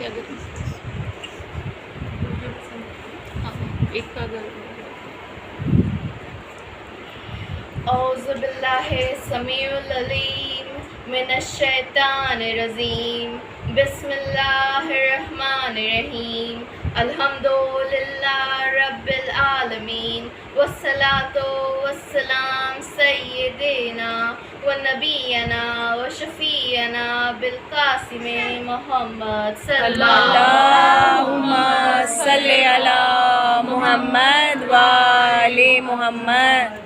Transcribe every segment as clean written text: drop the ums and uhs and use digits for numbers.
کیا کریں؟ ہاں ایک کا اگر اعوذ باللہ السمیع العلیم من الشیطان الرجیم بسم اللہ الرحمن الرحیم الحمدللہ رب العالمین والصلاة والسلام سیدنا و نبینا و شفیعنا بالقاسم محمد صلی اللہم صلی علی محمد وآل محمد۔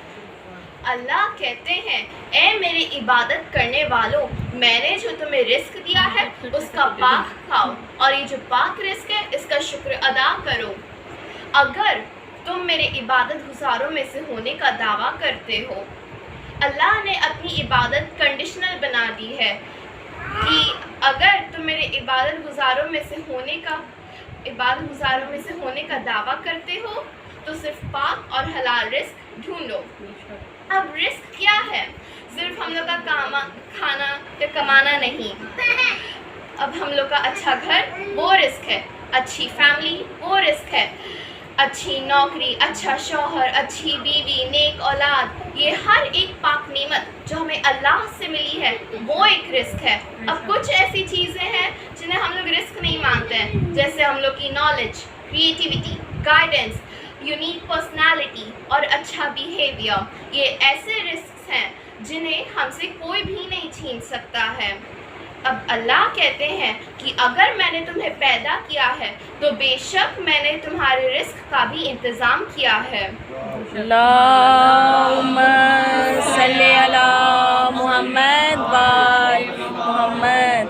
اللہ کہتے ہیں اے میری عبادت کرنے والوں، میں نے جو تمہیں رزق دیا ہے اس کا پاک کھاؤ، اور یہ جو پاک رزق ہے اس کا شکر ادا کرو۔ اگر تم میرے عبادت گزاروں میں سے ہونے کا دعویٰ کرتے ہو، اللہ نے اپنی عبادت کنڈیشنل بنا دی ہے کہ اگر تم میرے عبادت گزاروں میں سے ہونے کا دعویٰ کرتے ہو تو صرف پاک اور حلال رزق ڈھونڈو۔ اب رزق کیا ہے؟ صرف ہم لوگ کا کھانا یا کمانا نہیں، اب ہم لوگ کا اچھا گھر وہ رزق ہے، اچھی فیملی وہ رزق ہے، اچھی نوکری، اچھا شوہر، اچھی بیوی، نیک اولاد، یہ ہر ایک پاک نعمت جو ہمیں اللہ سے ملی ہے وہ ایک رزق ہے۔ اب کچھ ایسی چیزیں ہیں جنہیں ہم لوگ رزق نہیں مانتے ہیں، جیسے ہم لوگ کی knowledge, creativity, guidance, unique personality اور اچھا بیہیویئر، یہ ایسے رزقس ہیں جنہیں ہم سے کوئی بھی نہیں چھین سکتا ہے۔ اب اللہ کہتے ہیں کہ اگر میں نے تمہیں پیدا کیا ہے تو بے شک میں نے تمہارے رزق کا بھی انتظام کیا ہے۔ اللہم صلی علی محمد وآل محمد۔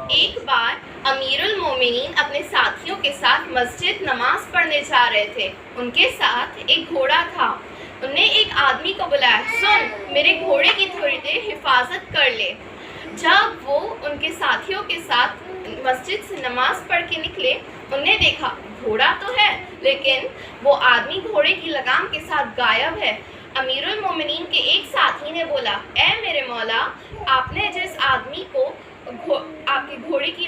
ایک بار امیر المومنین اپنے ساتھیوں کے ساتھ مسجد نماز پڑھنے جا رہے تھے۔ ان کے ساتھ ایک گھوڑا تھا۔ انہوں نے ایک آدمی کو بلایا، سن میرے گھوڑے کی تھوڑی دیر حفاظت کر لے۔ جب وہ ان کے ساتھیوں کے ساتھ مسجد سے نماز پڑھ کے نکلے، انہوں نے دیکھا گھوڑا تو ہے لیکن وہ آدمی گھوڑے کی لگام کے ساتھ غائب ہے۔ امیر المومنین کے ایک ساتھی نے بولا، اے میرے مولا، آپ نے جس آدمی کو آپ کے گھوڑے کی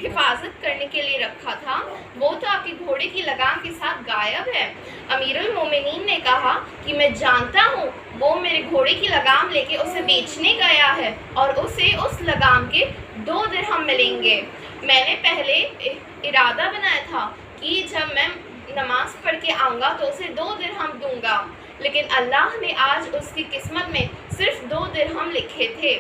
حفاظت کرنے کے لیے رکھا تھا وہ تو آپ کے گھوڑے کی لگام کے ساتھ غائب ہے۔ امیر المومنین نے کہا کہ میں جانتا ہوں وہ میرے گھوڑے کی لگام لے کے اسے بیچنے گیا ہے اور اسے اس لگام کے 2 درہم ملیں گے۔ میں نے پہلے ارادہ بنایا تھا کہ جب میں نماز پڑھ کے آؤں گا تو اسے 2 درہم دوں گا، لیکن اللہ نے آج اس کی قسمت میں صرف 2 درہم لکھے تھے۔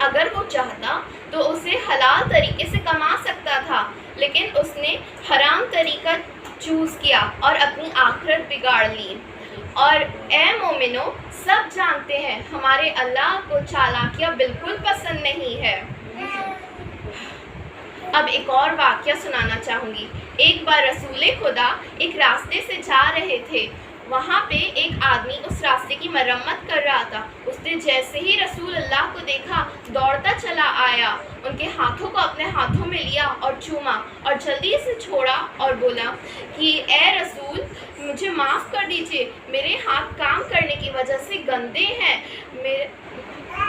اگر وہ چاہتا تو اسے حلال طریقے سے کما سکتا تھا، لیکن اس نے حرام طریقہ چوز کیا اور اپنی آخرت بگاڑ لی۔ اور اے مومنو، سب جانتے ہیں ہمارے اللہ کو چالاکیاں بالکل پسند نہیں ہے۔ اب ایک اور واقعہ سنانا چاہوں گی۔ ایک بار رسول خدا ایک راستے سے جا رہے تھے، وہاں پہ ایک آدمی اس راستے کی مرمت کر رہا تھا۔ اس نے جیسے ہی رسول اللہ کو دیکھا دوڑتا چلا آیا، ان کے ہاتھوں کو اپنے ہاتھوں میں لیا اور چوما اور جلدی سے چھوڑا اور بولا کہ اے رسول، مجھے معاف کر دیجئے، میرے ہاتھ کام کرنے کی وجہ سے گندے ہیں،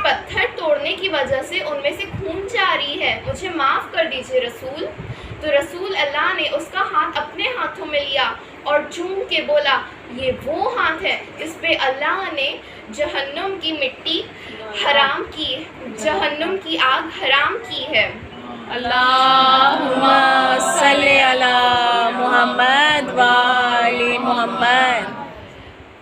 پتھر توڑنے کی وجہ سے ان میں سے خون جاری ہے، مجھے معاف کر دیجئے رسول۔ تو رسول اللہ نے اس کا ہاتھ اپنے ہاتھوں میں لیا اور چوم کے بولا، یہ وہ ہاتھ ہے جس پہ اللہ نے جہنم کی مٹی حرام کی، جہنم کی آگ حرام کی ہے۔ اللہم صلی علی محمد وآل محمد۔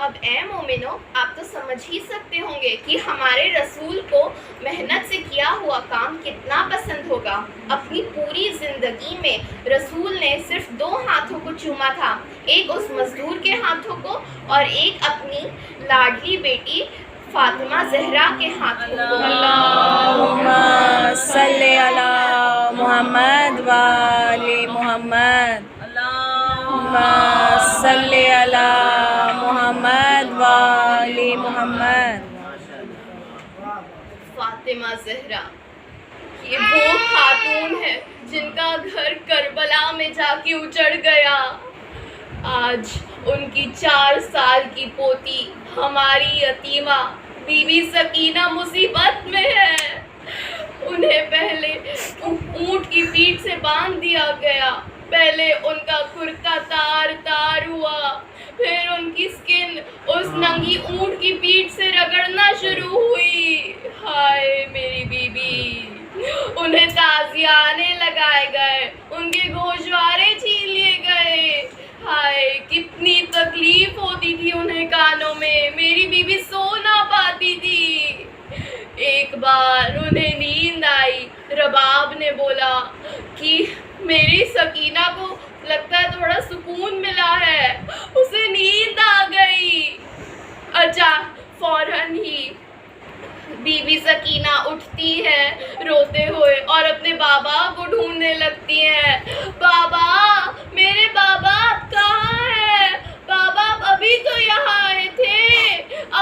اب اے مومنو، آپ تو سمجھ ہی سکتے ہوں گے کہ ہمارے رسول کو محنت سے کیا ہوا کام کتنا پسند ہوگا۔ اپنی پوری زندگی میں رسول نے صرف 2 ہاتھوں کو چوما تھا، ایک اس مزدور کے ہاتھوں کو اور ایک اپنی لاڈلی بیٹی فاطمہ زہرا کے ہاتھوں کو۔ اللہم صلی علی محمد وآل محمد۔ اللہم صلی علی محمد وآل محمد۔ فاطمہ زہرا یہ وہ خاتون ہے جن کا گھر کربلا میں جا کے اجڑ گیا۔ آج ان کی 4 سال کی پوتی ہماری یتیمہ بی بی سکینہ مصیبت میں ہے۔ انہیں پہلے پیٹھ سے باندھ دیا گیا. پہلے ان کا کرتا تار تار ہوا, پھر ان کی سکن اس ننگی اونٹ کی پیٹھ سے رگڑنا شروع ہوئی. ہائے میری بیوی. انہیں تازیانے لگائے گئے, ان کے گوشوارے چھین لیے گئے. ہائے کتنی تکلیف ہوتی تھی انہیں کانوں میں. میری بیوی سو نہ پاتی تھی. ایک بار انہیں نیند آئی. رباب نے بولا کہ میری سکینہ کو لگتا ہے تھوڑا سکون ملا ہے, اسے نیند آ گئی. اچھا فوراً ہی بی بی سکینہ اٹھتی ہے روتے ہوئے اور اپنے بابا کو ڈھونڈنے لگتی ہیں. بابا, میرے بابا کہاں ہے؟ بابا ابھی تو یہاں آئے تھے.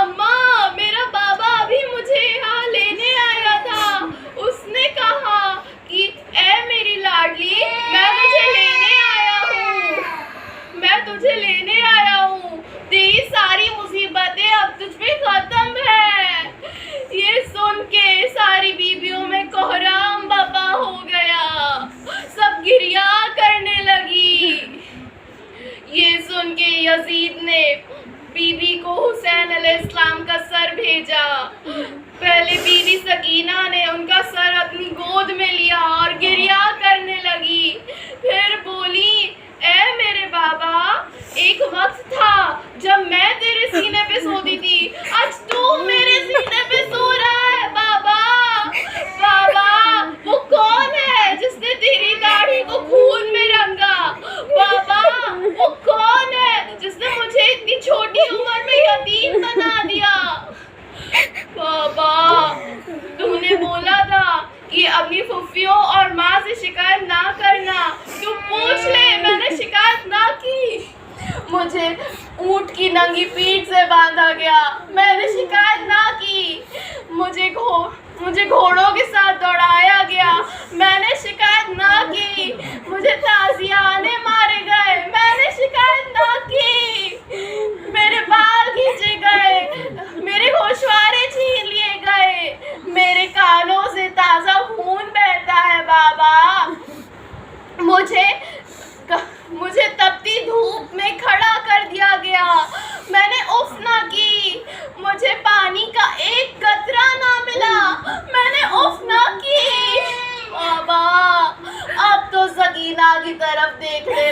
اماں, میرا بابا ابھی مجھے یہاں لینے آیا تھا. اس نے کہا کہ اے میری لاڈلی, میں تجھے لینے آیا ہوں, میں تجھے لینے آیا ہوں. تیری ساری مصیبتیں اب تجھ پہ ختم ہے. یہ سن کے ساری بیویوں میں کوہرام برپا ہو گیا. سب گریا کرنے لگی. یہ سن کے یزید نے بی بی کو حسین علیہ السلام کا سر بھیجا. پہلے بی بی سکینہ نے ان کا سر اپنی گود میں لیا اور گریا کرنے لگی. پھر بولی, اے میرے بابا, ایک وقت تھا جب میں تیرے سینے پہ سوتی تھی, آج تو میرے سینے پہ سو رہا ہے. بابا, بابا, وہ کون ہے جس نے تیری داڑھی کو خون میں رنگا؟ بابا, وہ کون ہے جس نے مجھے اتنی چھوٹی عمر میں یتیم بنا دیا؟ بابا, تم نے بولا تھا کہ اپنی پھوپھیوں اور ماں سے شکایت نہ کرنا. تم پوچھ لے, میں نے شکایت نہ کی. مجھے اونٹ کی ننگی پیٹھ سے باندھا گیا, میں نے شکایت نہ کی. مجھے گھوڑوں کے ساتھ دوڑایا گیا, میں نے شکایت نہ کی. مجھے تازیانے مارے گئے, میں نے شکایت نہ کی. میرے بال کھینچے گئے, میرے گوشوارے چھین لیے گئے, میرے کانوں سے تازہ خون بہتا ہے. بابا, مجھے تپتی دھوپ میں کھڑا کر دیا گیا, میں نے اف نہ کی. مجھے پانی کا ایک قطرہ نہ ملا, میں نے اف نہ کی. بابا, اب تو سکینہ کی طرف دیکھ لے.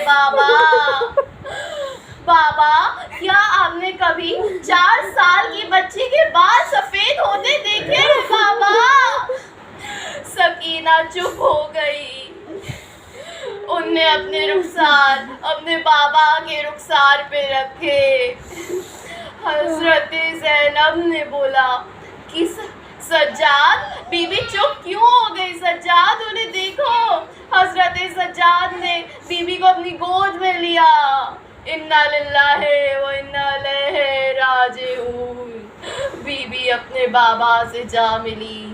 بابا, کیا آپ نے کبھی 4 سال کی بچی کے بال سفید ہوتے دیکھے ہیں؟ بابا. سکینہ چپ ہو گئی. ان نے اپنے رخسار اپنے بابا کے رخسار پہ رکھے. حضرت زینب نے بولا کہ سجاد, بی بی چپ کیوں ہو گئی؟ سجاد, انہیں دیکھو. حضرت سجاد نے بی بی کو اپنی گود میں لیا. انا للہ و انا الیہ راجعون. بی بی اپنے بابا سے جا ملی.